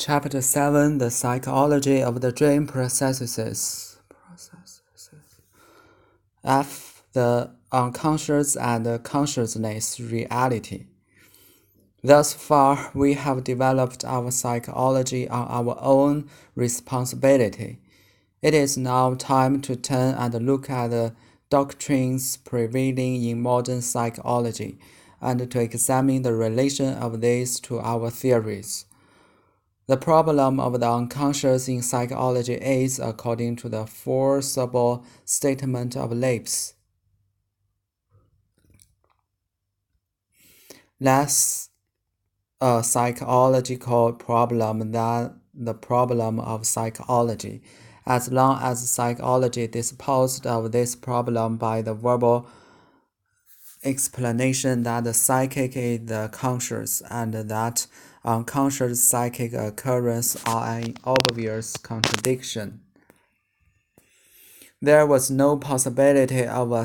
Chapter 7 The Psychology of the Dream Processes. F. The Unconscious and Consciousness Reality. Thus far, we have developed our psychology on our own responsibility. It is now time to turn and look at the doctrines prevailing in modern psychology and to examine the relation of these to our theories. The problem of the unconscious in psychology is, according to the forcible statement of Leibniz, less a psychological problem than the problem of psychology, as long as psychology disposed of this problem by the verbal explanation that the psychic is the conscious and that unconscious psychic occurrence are an obvious contradiction. There was no possibility of a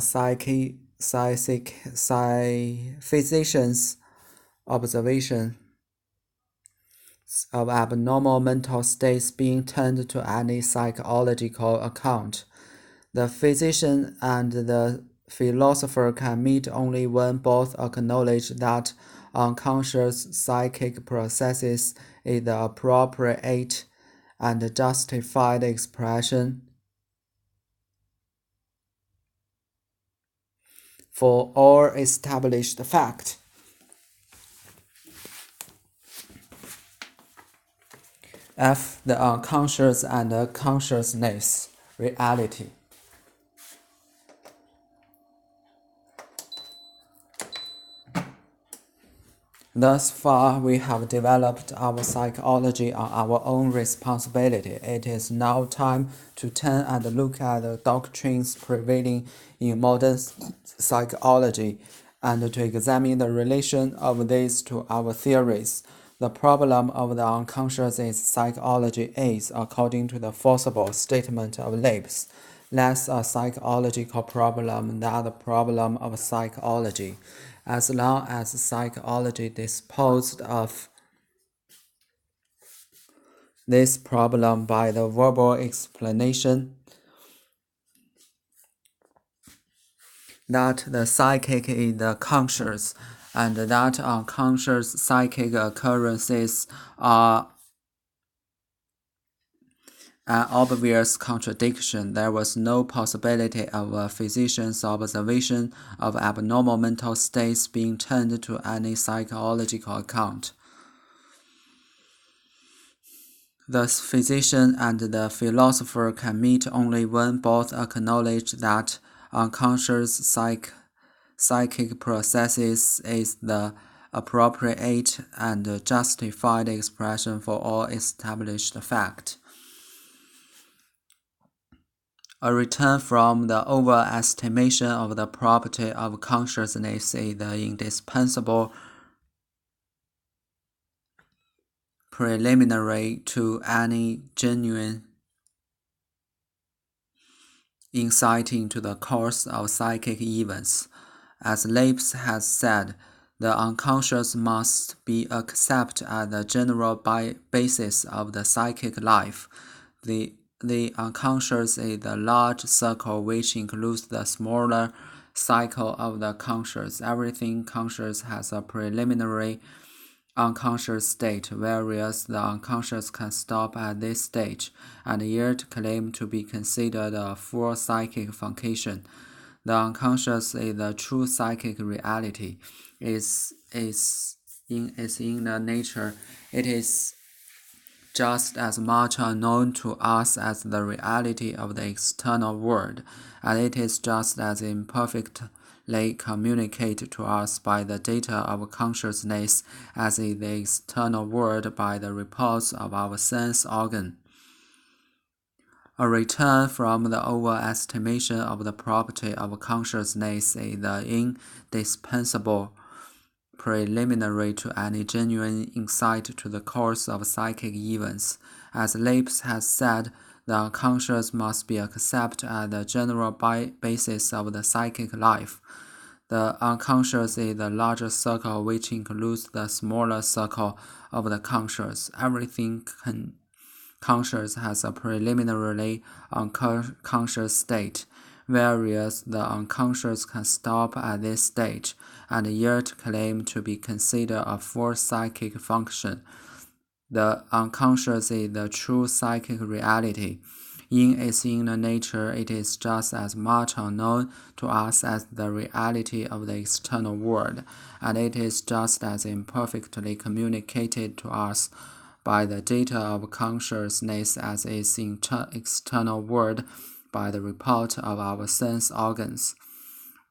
physician's observation of abnormal mental states being turned to any psychological account. The physician and the philosopher can meet only when both acknowledge that unconscious psychic processes is the appropriate and justified expression for all established fact. F. The unconscious and consciousness reality. Thus far, we have developed our psychology on our own responsibility. It is now time to turn and look at the doctrines prevailing in modern psychology and to examine the relation of these to our theories. The problem of the unconscious in psychology is, according to the forcible statement of Leibniz, less a psychological problem than the problem of psychology. As long as psychology disposed of this problem by the verbal explanation that the psychic is the conscious and that unconscious psychic occurrences are an obvious contradiction. There was no possibility of a physician's observation of abnormal mental states being turned to any psychological account. The physician and the philosopher can meet only when both acknowledge that unconscious psychic processes is the appropriate and justified expression for all established fact. A return from the overestimation of the property of consciousness is the indispensable preliminary to any genuine insight into the course of psychic events. As Leibniz has said, the unconscious must be accepted as the general basis of the psychic life. The unconscious is the large circle which includes the smaller cycle of the conscious. Everything conscious has a preliminary unconscious state, whereas the unconscious can stop at this stage and yet claim to be considered a full psychic function. The unconscious is the true psychic reality. Is in its inner nature. It is just as much unknown to us as the reality of the external world, and it is just as imperfectly communicated to us by the data of consciousness as in the external world by the reports of our sense organ. A return from the overestimation of the property of consciousness is the indispensable preliminary to any genuine insight to the course of psychic events. As Leibniz has said, the unconscious must be accepted as the general basis of the psychic life. The unconscious is the larger circle, which includes the smaller circle of the conscious. Everything conscious has a preliminarily unconscious state, whereas the unconscious can stop at this stage and yet claim to be considered a full psychic function. The unconscious is the true psychic reality. In its inner nature, it is just as much unknown to us as the reality of the external world, and it is just as imperfectly communicated to us by the data of consciousness as its external world by the report of our sense organs.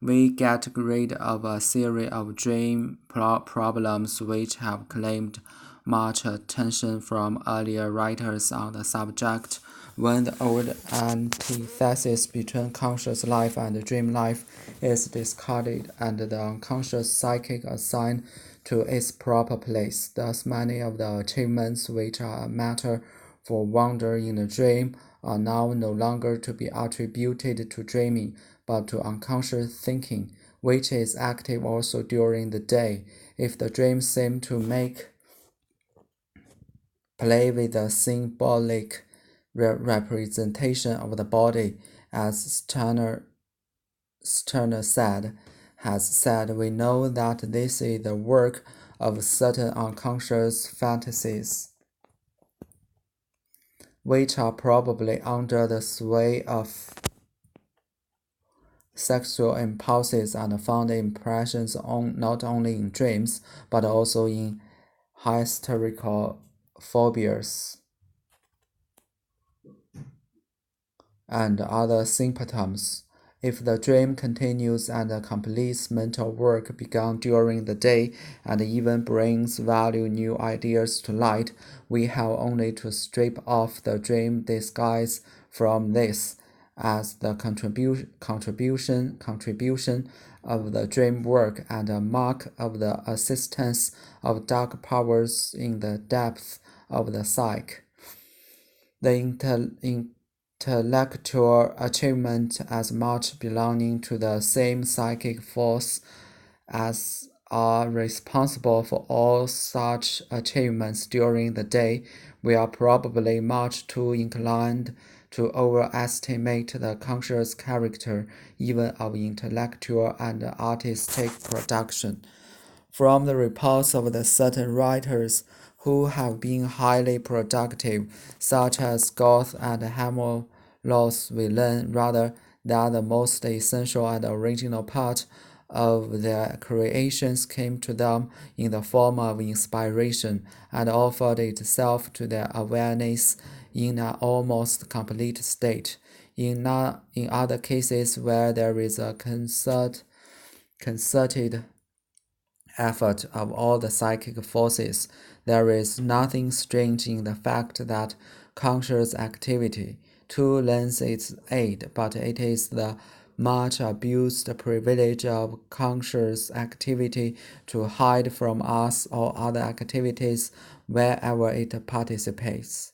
We get rid of a series of dream problems which have claimed much attention from earlier writers on the subject. When the old antithesis between conscious life and dream life is discarded and the unconscious psychic assigned to its proper place, thus many of the achievements which are a matter for wonder in the dream are now no longer to be attributed to dreaming, but to unconscious thinking, which is active also during the day. If the dream seems to make play with the symbolic representation of the body, as Sterner has said, we know that this is the work of certain unconscious fantasies, which are probably under the sway of sexual impulses and found impressions not only in dreams, but also in hysterical phobias and other symptoms. If the dream continues and completes mental work begun during the day and even brings value new ideas to light, we have only to strip off the dream disguise from this, as the contribution of the dream work and a mark of the assistance of dark powers in the depths of the psyche. The intellectual achievement as much belonging to the same psychic force as are responsible for all such achievements during the day. We are probably much too inclined to overestimate the conscious character even of intellectual and artistic production. From the reports of the certain writers who have been highly productive, such as Goethe and Hemmerlos, we learn rather that the most essential and original part of their creations came to them in the form of inspiration and offered itself to their awareness in an almost complete state. In other cases where there is a concerted effort of all the psychic forces, there is nothing strange in the fact that conscious activity too lends its aid, but it is the much abused privilege of conscious activity to hide from us all other activities wherever it participates.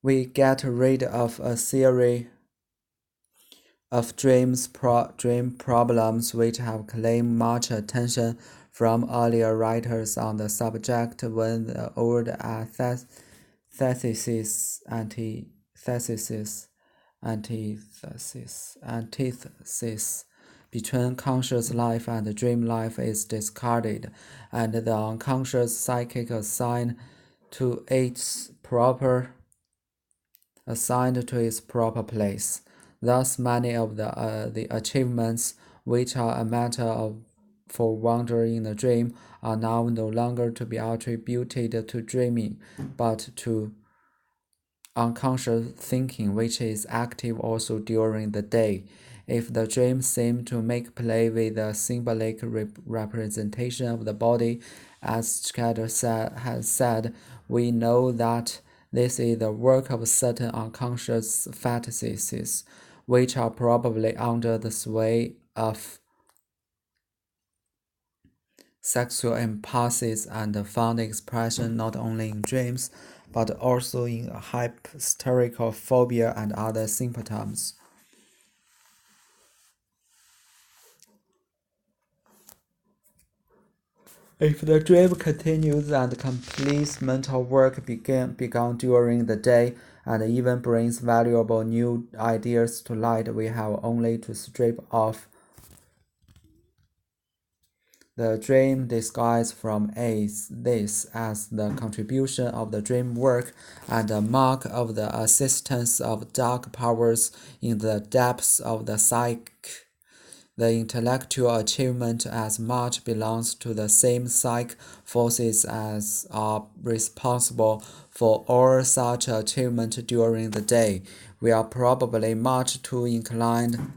We get rid of a series of dream problems which have claimed much attention from earlier writers on the subject when the old antithesis between conscious life and dream life is discarded, and the unconscious psychic assigned to its proper place. Thus, many of the achievements which are a matter for wonder in the dream are now no longer to be attributed to dreaming, but to unconscious thinking, which is active also during the day. If the dream seems to make play with the symbolic representation of the body, as Scudder has said, we know that this is the work of certain unconscious fantasies, which are probably under the sway of sexual impulses and found expression not only in dreams, but also in hysterical phobia and other symptoms. If the dream continues and completes mental work begun during the day and even brings valuable new ideas to light, we have only to strip off the dream disguise from this as the contribution of the dream work and a mark of the assistance of dark powers in the depths of the psyche. The intellectual achievement as much belongs to the same psychic forces as are responsible for all such achievement during the day. We are probably much too inclined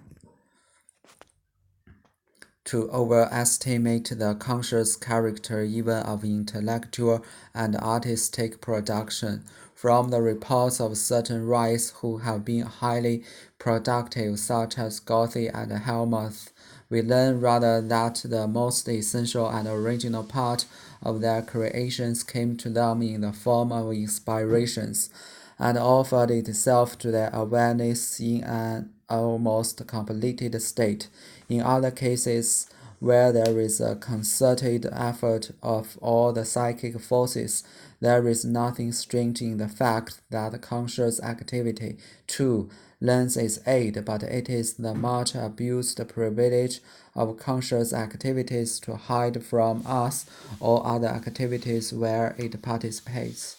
to overestimate the conscious character even of intellectual and artistic production. From the reports of certain writers who have been highly productive, such as Goethe and Helmuth, we learn rather that the most essential and original part of their creations came to them in the form of inspirations, and offered itself to their awareness in an almost completed state. In other cases, where there is a concerted effort of all the psychic forces, there is nothing strange in the fact that conscious activity, too, lends its aid, but it is the much abused privilege of conscious activities to hide from us all other activities where it participates.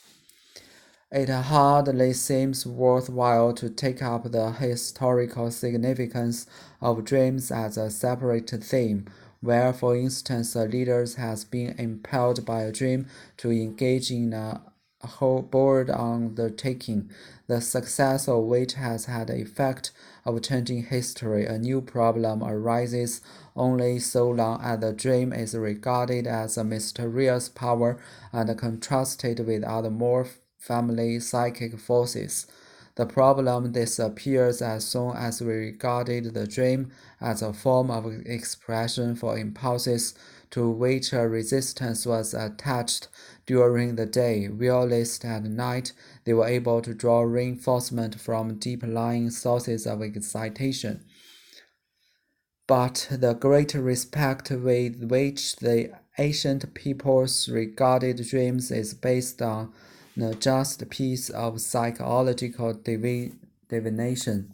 It hardly seems worthwhile to take up the historical significance of dreams as a separate theme, where, for instance, a leader has been impelled by a dream to engage in a whole board undertaking, the success of which has had the effect of changing history. A new problem arises only so long as the dream is regarded as a mysterious power and contrasted with other more family psychic forces. The problem disappears as soon as we regarded the dream as a form of expression for impulses to which a resistance was attached during the day, whilst at night they were able to draw reinforcement from deep-lying sources of excitation. But the great respect with which the ancient peoples regarded dreams is based on a just piece of psychological divination.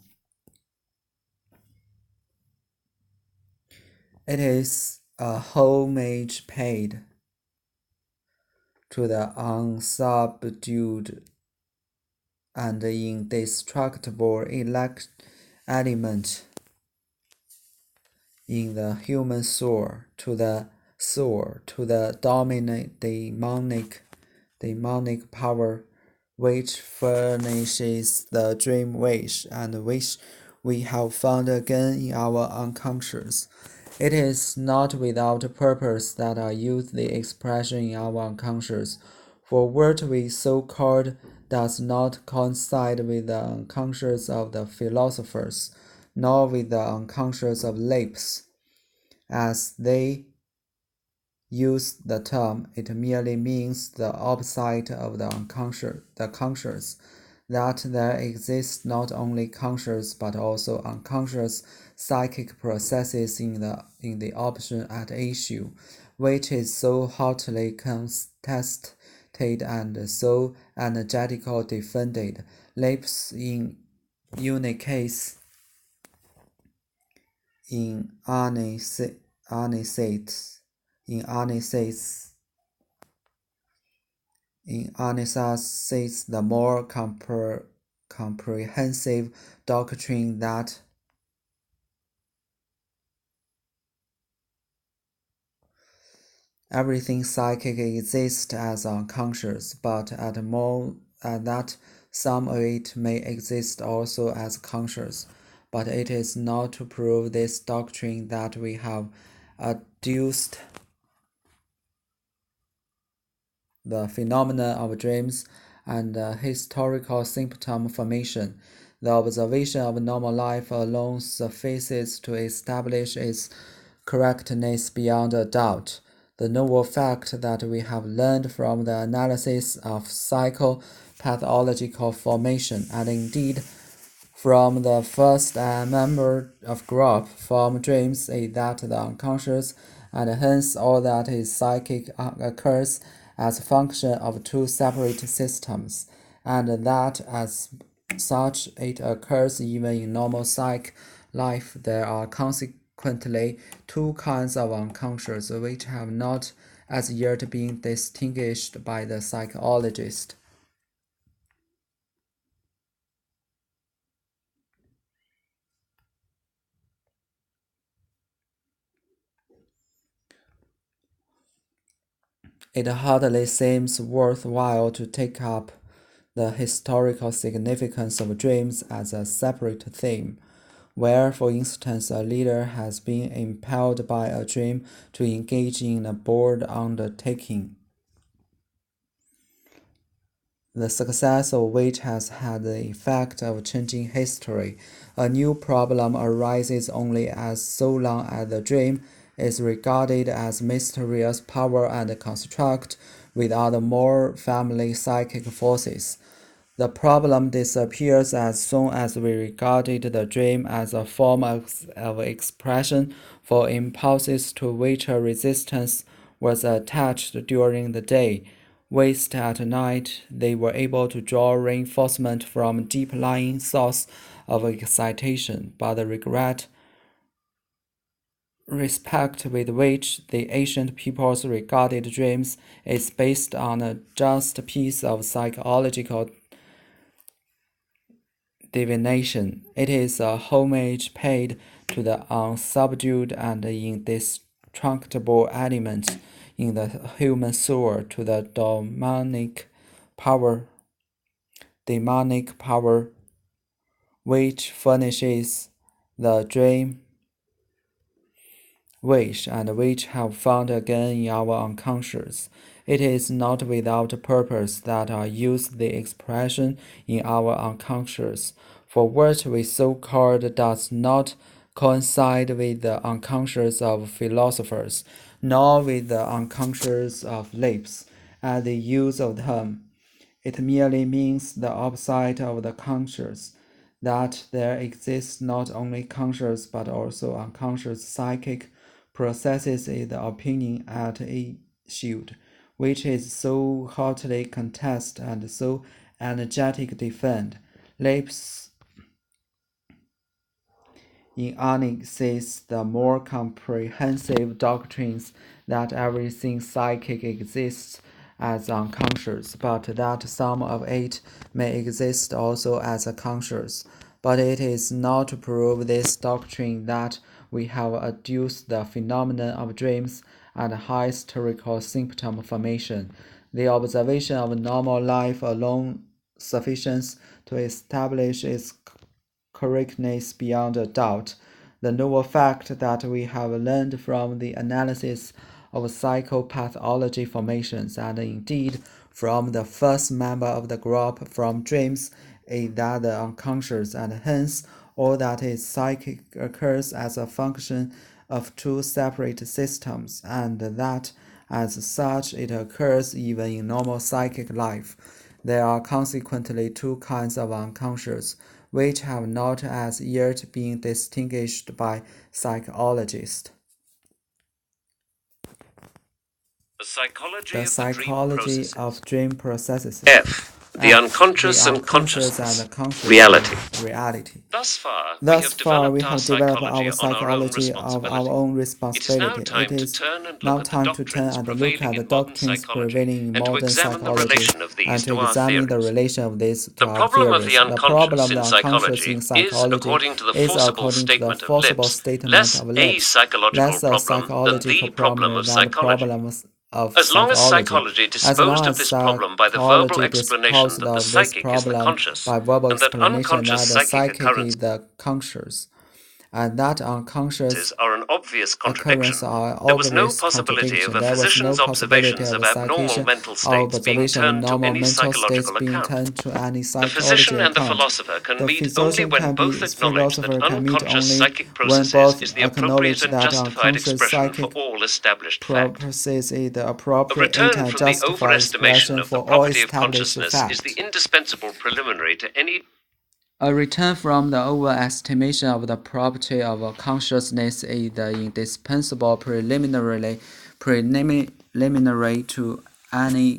It is a homage paid to the unsubdued and indestructible element in the human soul, to the dominant demonic power which furnishes the dream wish and which we have found again in our unconscious. It is not without purpose that I use the expression in our unconscious, for what we so called does not coincide with the unconscious of the philosophers, nor with the unconscious of Leibs. As they use the term, it merely means the opposite of the conscious, that there exists not only conscious but also unconscious psychic processes in the option at issue, which is so hotly contested and so energetically defended. Leibs in Unicates in Anisates says the more comprehensive doctrine that everything psychic exists as unconscious, but at that some of it may exist also as conscious. But it is not to prove this doctrine that we have adduced the phenomena of dreams and historical symptom formation. The observation of normal life alone suffices to establish its correctness beyond a doubt. the novel fact that we have learned from the analysis of psychopathological formation, and indeed from the first member of group from dreams, is that the unconscious and hence all that is psychic occurs as a function of two separate systems, and that as such it occurs even in normal psych life. There are consequently two kinds of unconscious which have not as yet been distinguished by the psychologist. It hardly seems worthwhile to take up the historical significance of dreams as a separate theme, where, for instance, a leader has been impelled by a dream to engage in a bold undertaking, the success of which has had the effect of changing history. A new problem arises only as so long as the dream is regarded as mysterious power and construct with other more family psychic forces. The problem disappears as soon as we regarded the dream as a form of expression for impulses to which a resistance was attached during the day. Whilst at night they were able to draw reinforcement from deep-lying source of excitation, but the respect with which the ancient peoples regarded dreams is based on a just piece of psychological divination. It is a homage paid to the unsubdued and indestructible element in the human soul, to the demonic power which furnishes the dream wish and which have found again in our unconscious. It is not without purpose that I use the expression in our unconscious, for what we so called does not coincide with the unconscious of philosophers, nor with the unconscious of lips, as the use of them. It merely means the opposite of the conscious, that there exists not only conscious but also unconscious psychic processes in the opinion at issue, which is so hotly contested and so energetic defend. Lips in annexes the more comprehensive doctrines that everything psychic exists as unconscious, but that some of it may exist also as a conscious. But it is not to prove this doctrine that we have adduced the phenomenon of dreams and hysterical symptom formation. The observation of normal life alone sufficient to establish its correctness beyond a doubt. The novel fact that we have learned from the analysis of psychopathology formations, and indeed from the first member of the group from dreams, is that the unconscious and hence all that is psychic occurs as a function of two separate systems, and that as such it occurs even in normal psychic life. There are consequently two kinds of unconscious, which have not as yet been distinguished by psychologists. The psychology of dream processes. F. The unconscious and consciousness. Reality. Thus far, we have developed our psychology of our own responsibility. It is now time to turn and look at the doctrines prevailing in modern psychology and to examine the relation of these to our theories. The problem of the unconscious in psychology is, according to the forcible statement of lips, less a psychological problem than the problem of As long as psychology disposed of this problem by the verbal explanation that the psychic is the conscious, by verbal and that explanation unconscious that the psychic psychic is occurrences the conscious, and that unconscious are an obvious contradiction. There was no possibility of a physician's observations of abnormal mental states being turned to any psychological account. The physician and the philosopher can meet only when both acknowledge that unconscious psychic processes is the appropriate and justified expression for all established fact. A return from the overestimation of the property of consciousness is the indispensable preliminary to any A return from the overestimation of the property of consciousness is the indispensable preliminary to any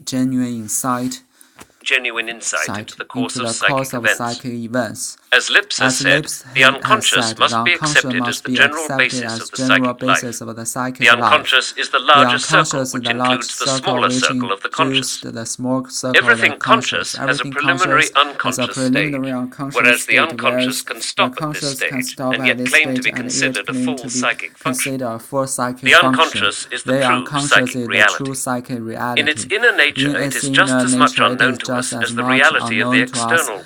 genuine insight into the course of psychic events. As Lipps As has said, the unconscious must be accepted as the general basis of the psychic life. The unconscious is the larger circle, which includes the smaller circle of the conscious. Everything conscious has a preliminary unconscious stage, whereas the unconscious can stop at this stage and yet claim to be considered a full psychic function. The unconscious is the true psychic reality. In its inner nature, it is just as much unknown to us as the reality of the external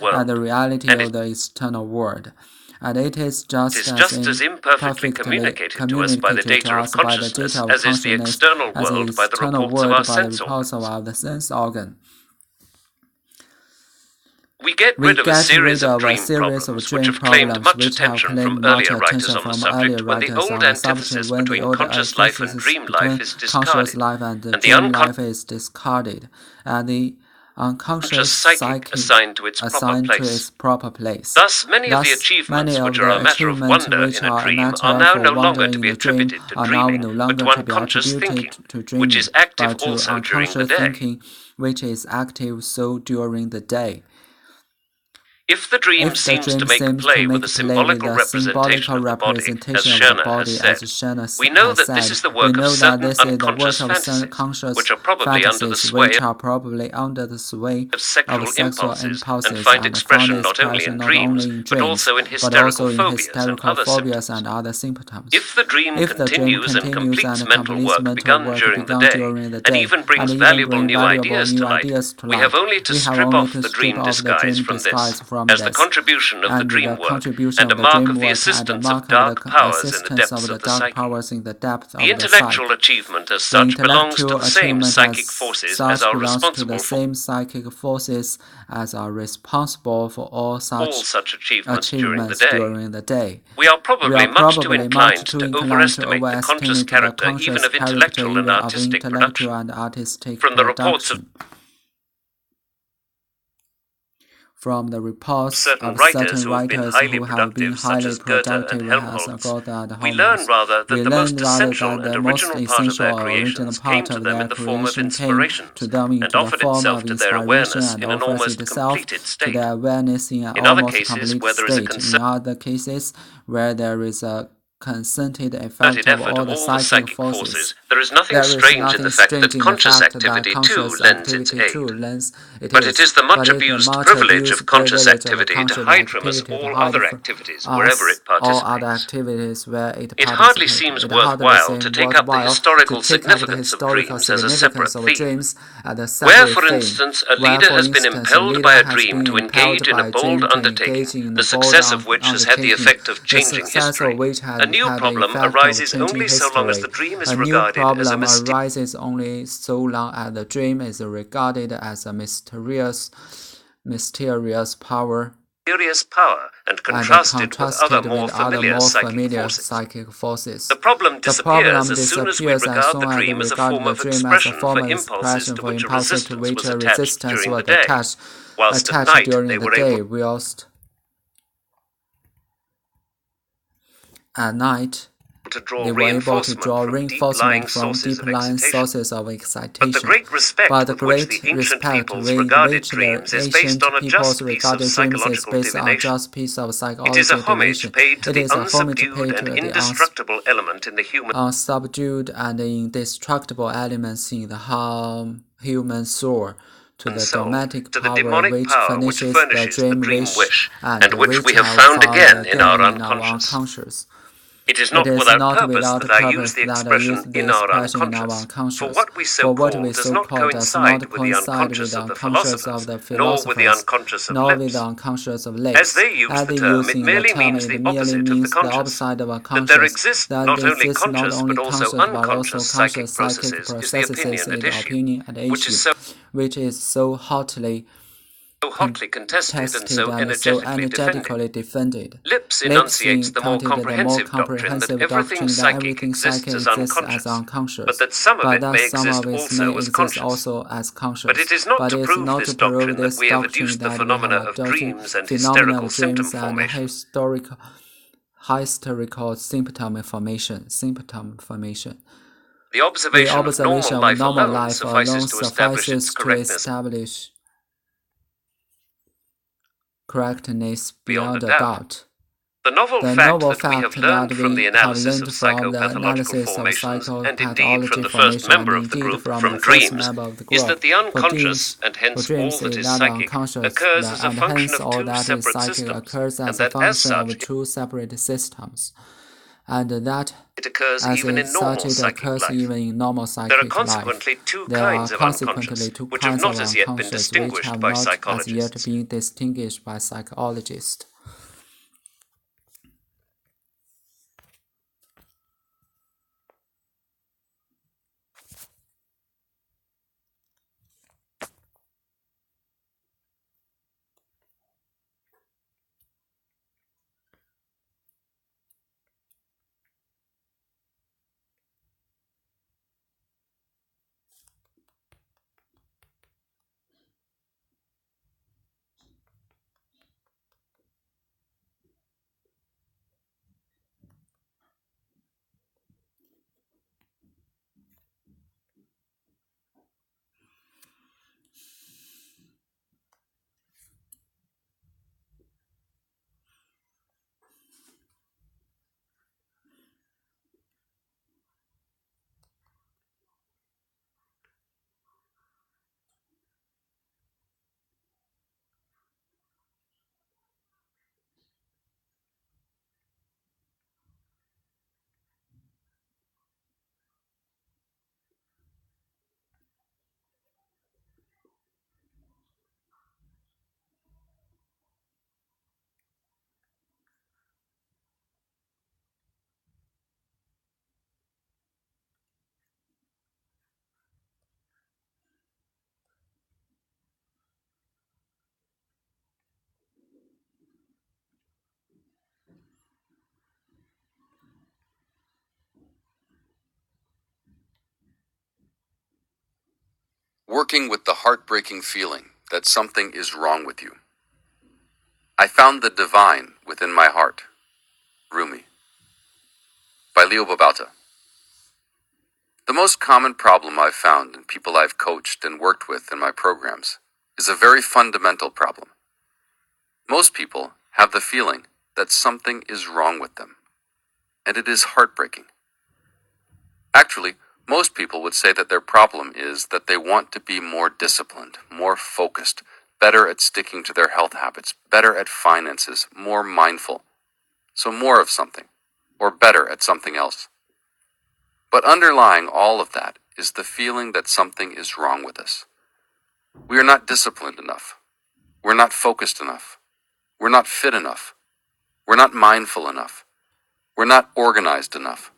world. And it is just as imperfectly communicated to us by the data of consciousness as is the external world by the reports of our sense organ. We get rid of a series of dream problems which have claimed much attention from earlier writers on the subject when the old antithesis between conscious life and dream life is discarded, and the unconscious and the unconscious psychic assigned to its proper place. Thus, many of the achievements which are a matter of wonder in a dream are now no longer to be attributed to dreaming, but to unconscious thinking, which is active also during the day. Which is active so during the day. If the dream seems to make play with a symbolical representation of the body, as Scherner has said, we know that this is the work of certain unconscious fantasies, which are probably under the sway of sexual impulses and find expression not only in dreams, but also in hysterical phobias and other symptoms. If the dream continues and completes mental work begun during the day, and even brings valuable new ideas to light, we have only to strip off the dream disguise from this, as the contribution of the dream work, and a mark of the assistance of dark powers in the depths of the psyche. The intellectual achievement as such belongs to the same psychic forces as are responsible for all such achievements during the day. We are probably much too inclined to overestimate the conscious character even of intellectual and artistic production. From the reports of the reports certain of writers certain writers who have been highly productive, such as Goethe and Helmholtz, we learn rather that the most essential and original part of their creations came to them in the form of inspiration, and offered itself to their awareness in an almost completed state. In other cases, where there is a concerted effect of all the psychic forces. There is nothing strange in the fact that conscious activity too lends its aid. But it is the much abused privilege of conscious activity to hide from us all other activities wherever it participates. It hardly seems worthwhile to take up the historical significance of dreams as a separate theme. Where, for instance, a leader has been impelled by a dream to engage in a bold undertaking, the success of which has had the effect of changing history, a new problem arises only so long as the dream is regarded as a arises only so long as the dream is regarded as a mysterious power and contrasted with other more familiar psychic forces. The problem disappears as soon as we regard the dream as a form of expression for impulses to which a resistance was attached during the day, whilst at night they were able at night, they were able to draw reinforcement from deep-lying sources of excitation. But the great respect with which the ancient peoples regarded dreams is based on a just piece of psychological divination. It is a homage paid to the unsubdued and indestructible element in the human unsubdued and indestructible elements in the human soul, to the demonic power which furnishes the dream wish, and which we have found again in our unconscious. It is not without purpose that I use the expression in our unconscious, for what we so call does not coincide with the unconscious of the philosophers, nor with the unconscious of lips. As they use the term, it merely means the opposite of the conscious. That there exist not only conscious but also unconscious psychic processes is the opinion at issue, which is so hotly contested and so energetically defended. Lipps enunciates the more comprehensive doctrine that everything psychic exists as unconscious, but that some of it may exist also as conscious. But it is not to prove this doctrine that we have adduced the phenomena of dreams and hysterical symptom formation. Hysterical symptom formation. The observation of normal life alone suffices to establish its correctness beyond a doubt. The novel fact that we have learned from the analysis of psychopathological formations, and indeed from the first member of the group, from dreams, is that the unconscious, and hence all that is psychic, occurs as a function of two separate systems, and that as such and that it occurs even in normal psychic life. There are consequently two kinds of unconscious, which have not as yet been distinguished by psychologists. Working with the heartbreaking feeling that something is wrong with you. I found the divine within my heart. Rumi. By Leo Babauta. The most common problem I've found in people I've coached and worked with in my programs is a very fundamental problem. Most people have the feeling that something is wrong with them, and it is heartbreaking. Actually, most people would say that their problem is that they want to be more disciplined, more focused, better at sticking to their health habits, better at finances, more mindful. So more of something, or better at something else. But underlying all of that is the feeling that something is wrong with us. We are not disciplined enough. We're not focused enough. We're not fit enough. We're not mindful enough. We're not organized enough.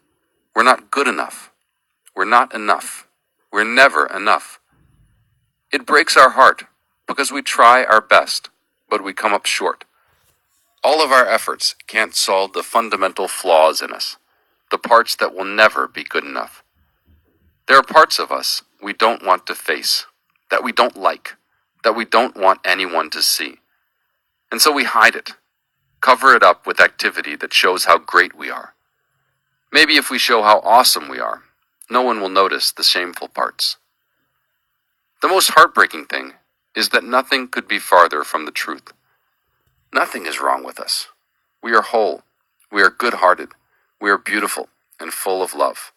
We're not good enough. We're not enough. We're never enough. It breaks our heart because we try our best, but we come up short. All of our efforts can't solve the fundamental flaws in us, the parts that will never be good enough. There are parts of us we don't want to face, that we don't like, that we don't want anyone to see. And so we hide it, cover it up with activity that shows how great we are. Maybe if we show how awesome we are, no one will notice the shameful parts. The most heartbreaking thing is that nothing could be farther from the truth. Nothing is wrong with us. We are whole. We are good-hearted. We are beautiful and full of love.